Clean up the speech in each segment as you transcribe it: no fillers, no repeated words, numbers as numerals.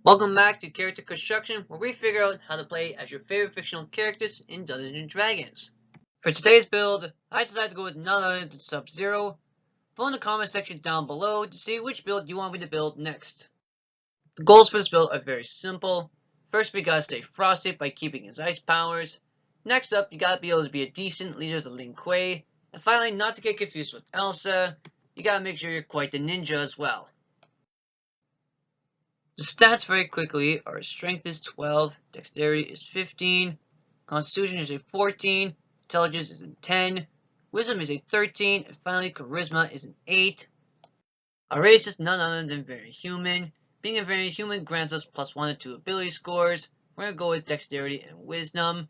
Welcome back to Character Construction, where we figure out how to play as your favorite fictional characters in Dungeons & Dragons. For today's build, I decided to go with none other than Sub-Zero. Vote in the comment section down below to see which build you want me to build next. The goals for this build are very simple. First, we gotta stay frosted by keeping his ice powers. Next up, you gotta be able to be a decent leader to Lin Kuei. And finally, not to get confused with Elsa, you gotta make sure you're quite the ninja as well. The stats very quickly are strength is 12, dexterity is 15, constitution is a 14, intelligence is a 10, wisdom is a 13, and finally charisma is an 8. Our race is none other than very human. Being a very human grants us +1 to 2 ability scores. We're going to go with dexterity and wisdom.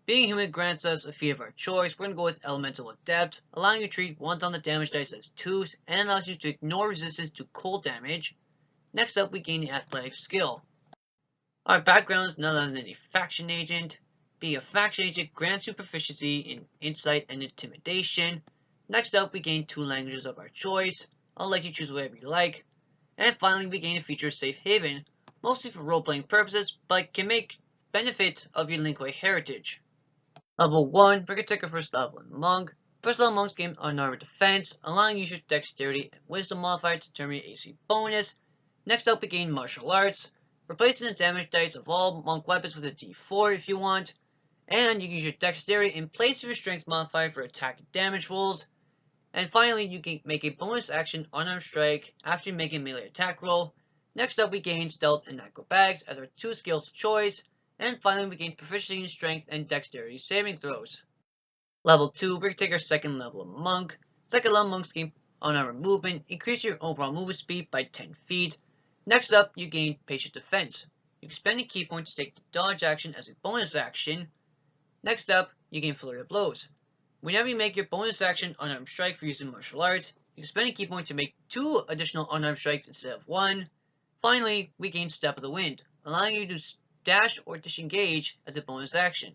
Being human grants us a feat of our choice. We're going to go with elemental adept, allowing you to treat 1s on the damage dice as 2s and allows you to ignore resistance to cold damage. Next up, we gain the athletic skill. Our background is none other than a faction agent. Being a faction agent grants you proficiency in insight and intimidation. Next up, we gain 2 languages of our choice. I'll let you choose whatever you like. And finally, we gain a feature Safe Haven, mostly for role-playing purposes, but can make benefit of your Lin Kuei heritage. Level 1, we're going to take our first level in Monk. First level monks gain unarmored defense, allowing you to use your dexterity and wisdom modifier to determine your AC bonus. Next up, we gain martial arts, replacing the damage dice of all monk weapons with a d4 if you want, and you can use your dexterity in place of your strength modifier for attack and damage rolls. And finally, you can make a bonus action unarmed strike after you make a melee attack roll. Next up, we gain stealth and acrobatics as our 2 skills of choice, and finally, we gain proficiency in strength and dexterity saving throws. Level 2, we're going to take our second level of monk. Second level monks gain unarmored movement, increase your overall movement speed by 10 feet. Next up, you gain patient defense. You can spend a key point to take the dodge action as a bonus action. Next up, you gain flurry of blows. Whenever you make your bonus action unarmed strike for using martial arts, you can spend a key point to make 2 additional unarmed strikes instead of 1. Finally, we gain step of the wind, allowing you to dash or disengage as a bonus action.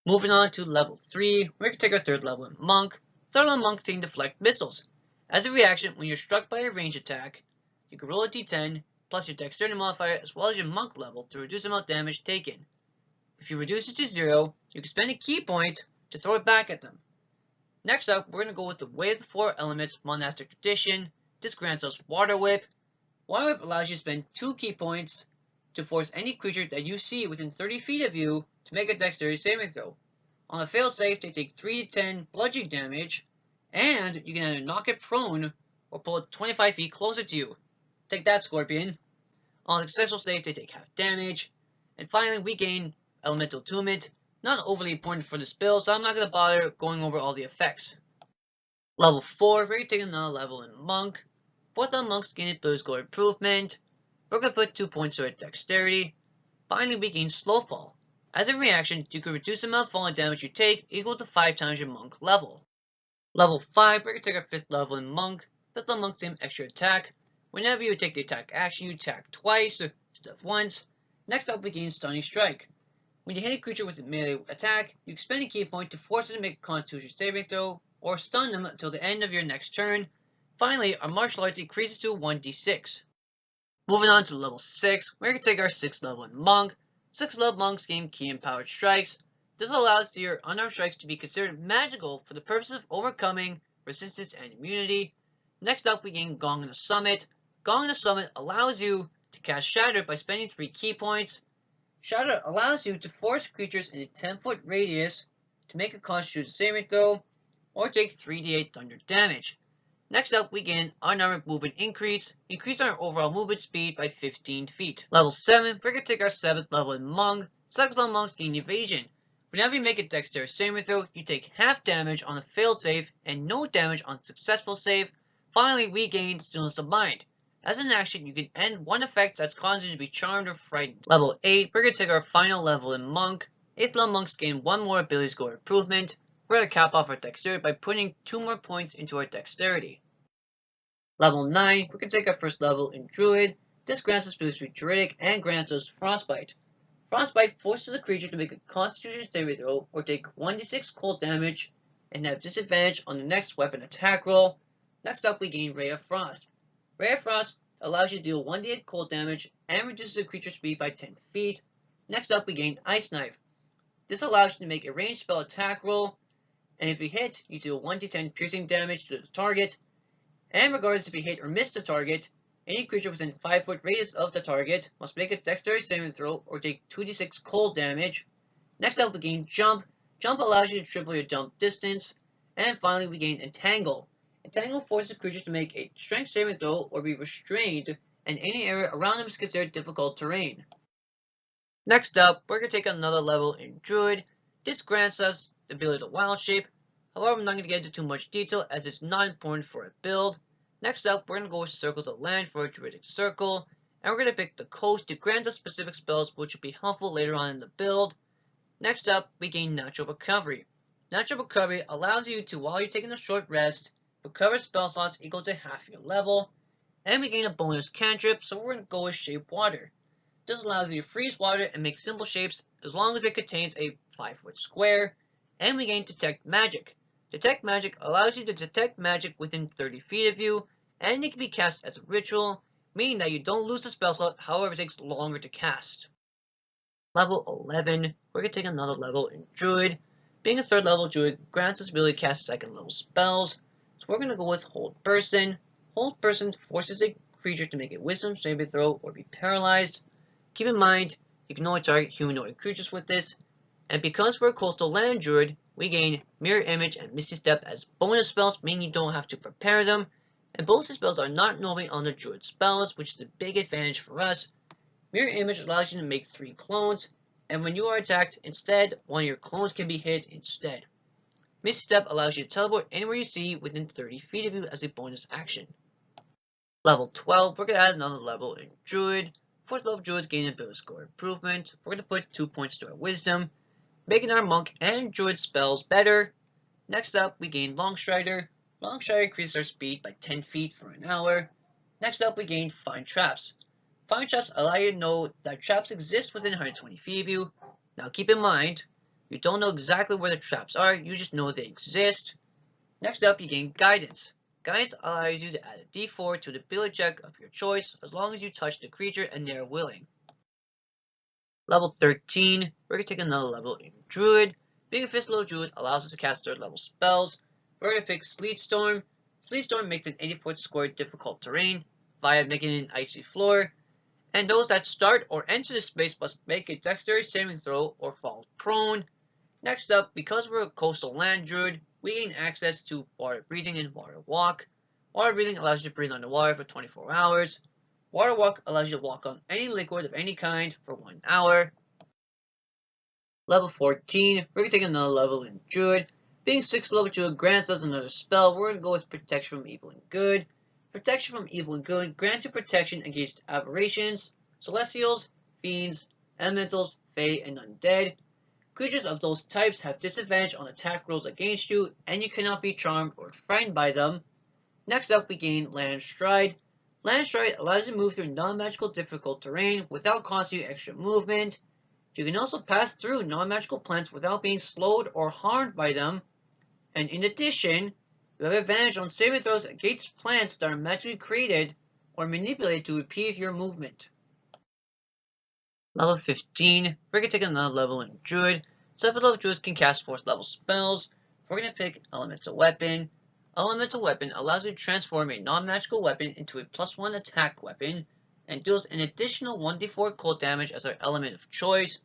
Moving on to level 3, we're going to take our third level in monk. Third level monks can deflect missiles. As a reaction, when you're struck by a range attack, you can roll a d10 plus your dexterity modifier as well as your monk level to reduce the amount of damage taken. If you reduce it to 0, you can spend a key point to throw it back at them. Next up, we're going to go with the Way of the 4 Elements Monastic Tradition. This grants us Water Whip. Water Whip allows you to spend 2 key points to force any creature that you see within 30 feet of you to make a dexterity saving throw. On a failed save, they take 3 to 10 bludgeoning damage, and you can either knock it prone or pull it 25 feet closer to you. Take that, Scorpion. On a successful save, they take half damage. And finally, we gain Elemental Attunement. Not overly important for this build, so I'm not going to bother going over all the effects. Level 4, we're going to take another level in Monk. Fourth level monks gain ability score improvement. We're going to put 2 points to our dexterity. Finally, we gain Slow Fall. As a reaction, you can reduce the amount of falling damage you take equal to 5 times your monk level. Level 5, we're going to take our 5th level in Monk. 5th level monks gain extra attack. Whenever you take the attack action, you attack twice instead of once. Next up, we gain Stunning Strike. When you hit a creature with a melee attack, you can spend a key point to force it to make a Constitution saving throw, or stun them until the end of your next turn. Finally, our martial arts increases to 1d6. Moving on to level 6, we're going to take our 6th level in Monk. 6th level monks gain Key Empowered Strikes. This allows your unarmed strikes to be considered magical for the purpose of overcoming resistance and immunity. Next up, we gain Gong in the Summit. Gong in the Summit allows you to cast Shatter by spending 3 key points. Shatter allows you to force creatures in a 10-foot radius to make a Constitution saving throw or take 3d8 thunder damage. Next up, we gain unarmored movement increase our overall movement speed by 15 feet. Level 7, we're going to take our 7th level in Monk. 7th level monks gain evasion. Whenever you make a dexterity saving throw, you take half damage on a failed save and no damage on a successful save. Finally, we gain Stillness of Mind. As an action, you can end one effect that's causing you to be charmed or frightened. Level 8, we're going to take our final level in Monk. 8th level monks gain 1 more ability score improvement. We're going to cap off our dexterity by putting 2 more points into our dexterity. Level 9, we're going to take our first level in Druid. This grants us boost to Druidic and grants us Frostbite. Frostbite forces a creature to make a Constitution saving throw or take 1d6 cold damage and have disadvantage on the next weapon attack roll. Next up, we gain Ray of Frost. Ray of Frost allows you to deal 1d8 cold damage and reduces the creature's speed by 10 feet. Next up, we gain Ice Knife. This allows you to make a ranged spell attack roll, and if you hit, you deal 1d10 piercing damage to the target. And regardless if you hit or miss the target, any creature within 5-foot radius of the target must make a dexterity saving throw or take 2d6 cold damage. Next up, we gain Jump. Jump allows you to triple your jump distance. And finally, we gain Entangle. Entangle forces creatures to make a strength saving throw or be restrained, and any area around them is considered difficult terrain. Next up, we're going to take another level in Druid. This grants us the ability to Wild Shape. However, I'm not going to get into too much detail as it's not important for a build. Next up, we're going to go with Circle to Land for a Druidic Circle. And we're going to pick the Coast to grant us specific spells which will be helpful later on in the build. Next up, we gain Natural Recovery. Natural Recovery allows you to, while you're taking a short rest, recover spell slots equal to half your level. And we gain a bonus cantrip, so we're going to go with Shape Water. This allows you to freeze water and make simple shapes as long as it contains a 5-foot square. And we gain Detect Magic. Detect Magic allows you to detect magic within 30 feet of you, and it can be cast as a ritual, meaning that you don't lose the spell slot, however it takes longer to cast. Level 11, we're going to take another level in Druid. Being a 3rd level Druid grants us ability to cast 2nd level spells, so we're going to go with Hold Person. Hold Person forces a creature to make a Wisdom saving throw or be paralyzed. Keep in mind, you can only target humanoid creatures with this, and because we're a Coastal Land Druid, we gain Mirror Image and Misty Step as bonus spells, meaning you don't have to prepare them, and both the spells are not normally on the Druid spells, which is a big advantage for us. Mirror Image allows you to make 3 clones, and when you are attacked, instead, one of your clones can be hit instead. Misty Step allows you to teleport anywhere you see within 30 feet of you as a bonus action. Level 12, we're going to add another level in Druid. 4th level Druids gain ability score improvement. We're going to put 2 points to our Wisdom, making our Monk and Druid spells better. Next up, we gain Longstrider. Longstrider increases our speed by 10 feet for an hour. Next up, we gain Find Traps. Find Traps allow you to know that traps exist within 120 feet of you. Now keep in mind, you don't know exactly where the traps are, you just know they exist. Next up, you gain Guidance. Guidance allows you to add a d4 to the ability check of your choice as long as you touch the creature and they are willing. Level 13, we're going to take another level in Druid. Being a 5th level Druid allows us to cast 3rd level spells. We're going to pick Sleet Storm. Sleet Storm makes an 80-foot square difficult terrain via making an icy floor. And those that start or enter the space must make a dexterity saving throw or fall prone. Next up, because we're a Coastal Land Druid, we gain access to Water Breathing and Water Walk. Water Breathing allows you to breathe underwater for 24 hours. Water Walk allows you to walk on any liquid of any kind for 1 hour. Level 14, we're going to take another level in Druid. Being 6th level Druid grants us another spell. We're going to go with Protection from Evil and Good. Protection from Evil and Good grants you protection against aberrations, celestials, fiends, elementals, fae, and undead. Creatures of those types have disadvantage on attack rolls against you, and you cannot be charmed or frightened by them. Next up, we gain Land Stride. Land Stride allows you to move through non-magical difficult terrain without costing you extra movement. You can also pass through non-magical plants without being slowed or harmed by them. And in addition, you have advantage on saving throws against plants that are magically created or manipulated to impede your movement. Level 15, we're going to take another level in Druid. 7th level Druids can cast 4th level spells. We're going to pick Elemental Weapon. Elemental Weapon allows you to transform a non-magical weapon into a +1 attack weapon and deals an additional 1d4 cold damage as our element of choice.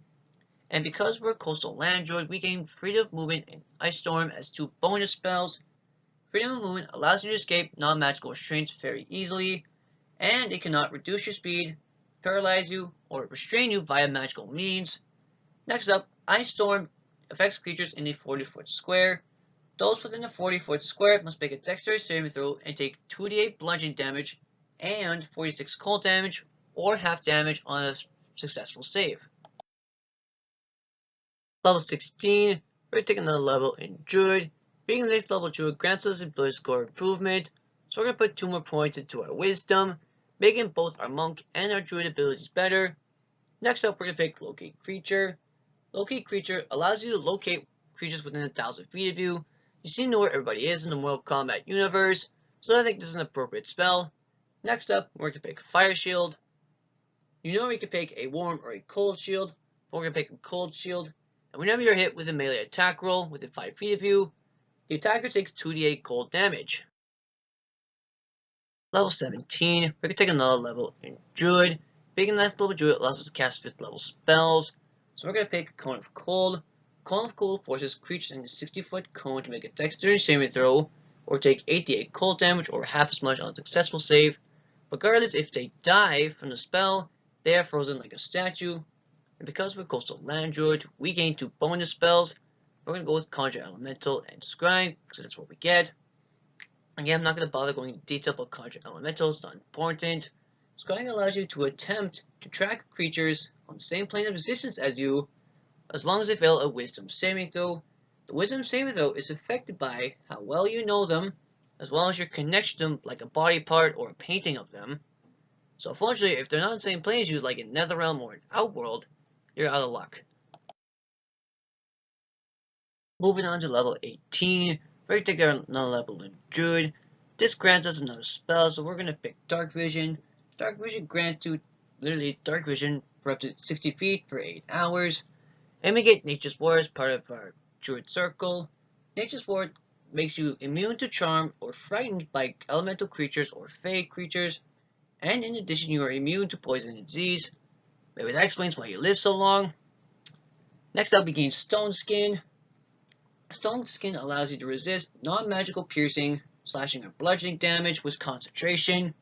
And because we're Coastal Land Druid, we gain Freedom of Movement and Ice Storm as 2 bonus spells. Freedom of Movement allows you to escape non-magical restraints very easily, and it cannot reduce your speed, paralyze you, or restrain you via magical means. Next up, Ice Storm affects creatures in a 40-foot square. Those within the 40-foot square must make a dexterity saving throw and take 2d8 bludgeoning damage and 46 cold damage or half damage on a successful save. Level 16, we're taking another level in Druid. Being the 9th level Druid grants us ability score improvement, so we're going to put 2 more points into our Wisdom, making both our Monk and our Druid abilities better. Next up, we're going to pick Locate Creature. Locate Creature allows you to locate creatures within 1,000 feet of you. You seem to know where everybody is in the Mortal Kombat universe, so I think this is an appropriate spell. Next up, we're going to pick Fire Shield. You normally can pick a Warm or a Cold Shield, but we're going to pick a Cold Shield. And whenever you're hit with a melee attack roll within 5 feet of you, the attacker takes 2d8 cold damage. Level 17, we're going to take another level in Druid. Being a nice level Druid allows us to cast 5th level spells. So we're going to pick Cone of Cold. Cone of Cold forces creatures in the 60-foot cone to make a dexterity saving throw, or take 8d8 cold damage or half as much on a successful save. Regardless, if they die from the spell, they are frozen like a statue. And because we're Coastal Land Druid, we gain 2 bonus spells. We're going to go with Conjure Elemental and Scry, because that's what we get. Again, I'm not going to bother going into detail about Conjure Elemental, it's not important. Scrying allows you to attempt to track creatures on the same plane of existence as you, as long as they fail a Wisdom saving throw. The Wisdom saving throw is affected by how well you know them, as well as your connection to them, like a body part or a painting of them. So unfortunately, if they're not on the same plane as you, like in Netherrealm or in Outworld, you're out of luck. Moving on to level 18, we're going to take another level in Druid. This grants us another spell, so we're going to pick Dark Vision. Dark Vision grants you literally Dark Vision for up to 60 feet for 8 hours. And we get Nature's Ward as part of our Druid Circle. Nature's Ward makes you immune to charm or frightened by elemental creatures or fey creatures. And in addition, you are immune to poison and disease. Maybe that explains why you live so long. Next up, we gain Stone Skin. Stone Skin allows you to resist non-magical piercing, slashing, or bludgeoning damage with concentration.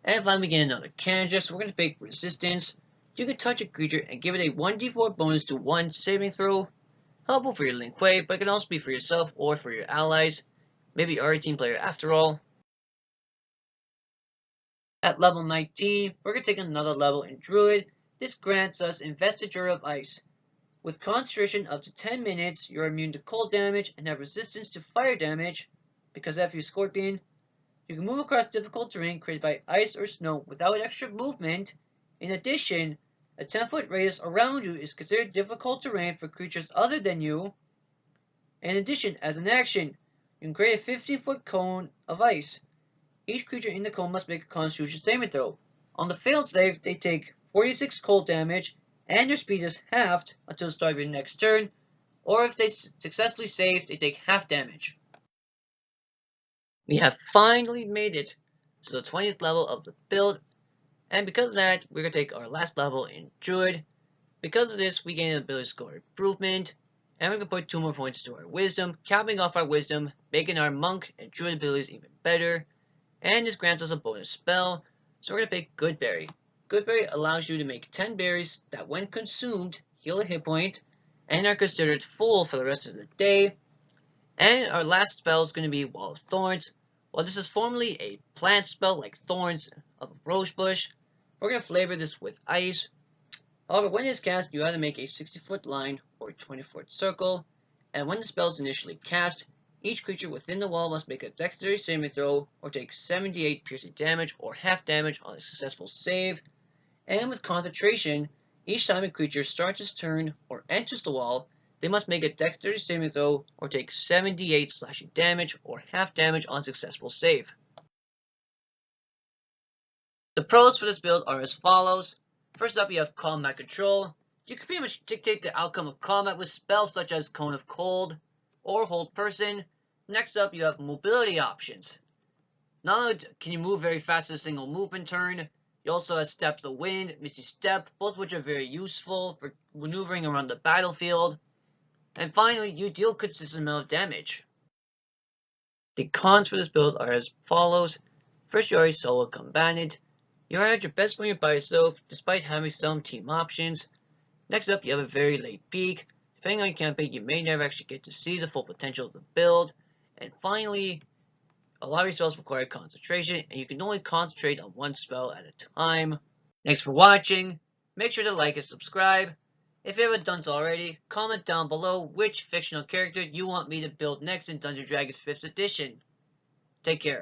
And finally, we get another candidate, so we're going to pick Resistance. You can touch a creature and give it a 1d4 bonus to 1 saving throw. Helpful for your Lin Kuei, but it can also be for yourself or for your allies. Maybe you are a team player after all. At level 19, we're going to take another level in Druid. This grants us Investiture of Ice. With concentration up to 10 minutes, you're immune to cold damage and have resistance to fire damage. Because after you Scorpion, you can move across difficult terrain created by ice or snow without extra movement. In addition, a 10-foot radius around you is considered difficult terrain for creatures other than you. In addition, as an action, you can create a 15-foot cone of ice. Each creature in the cone must make a Constitution saving throw. On the failed save, they take 46 cold damage, and their speed is halved until the start of your next turn, or if they successfully save, they take half damage. We have finally made it to the 20th level of the build, and because of that, we're going to take our last level in Druid. Because of this, we gain an ability score improvement, and we're going to put 2 more points to our Wisdom, capping off our Wisdom, making our Monk and Druid abilities even better. And this grants us a bonus spell, so we're going to pick Goodberry. Goodberry allows you to make 10 berries that, when consumed, heal a hit point, and are considered full for the rest of the day. And our last spell is going to be Wall of Thorns. While this is formerly a plant spell like thorns of a rose bush, we're going to flavor this with ice. However, when it is cast, you either make a 60-foot line or a 20-foot circle, and when the spell is initially cast, each creature within the wall must make a dexterity saving throw or take 78 piercing damage or half damage on a successful save. And with concentration, each time a creature starts its turn or enters the wall, they must make a dexterity saving throw or take 78 slashing damage or half damage on successful save. The pros for this build are as follows. First up, you have combat control. You can pretty much dictate the outcome of combat with spells such as Cone of Cold or Hold Person. Next up, you have mobility options. Not only can you move very fast in a single movement turn, you also have Step of the Wind, Misty Step, both of which are very useful for maneuvering around the battlefield. And finally, you deal a consistent amount of damage. The cons for this build are as follows. First, you are a solo combatant. You are at your best when you're by yourself, despite having some team options. Next up, you have a very late peak. Depending on your campaign, you may never actually get to see the full potential of the build. And finally, a lot of your spells require concentration, and you can only concentrate on one spell at a time. Thanks for watching. Make sure to like and subscribe. If you haven't done so already, comment down below which fictional character you want me to build next in Dungeons & Dragons 5th edition. Take care.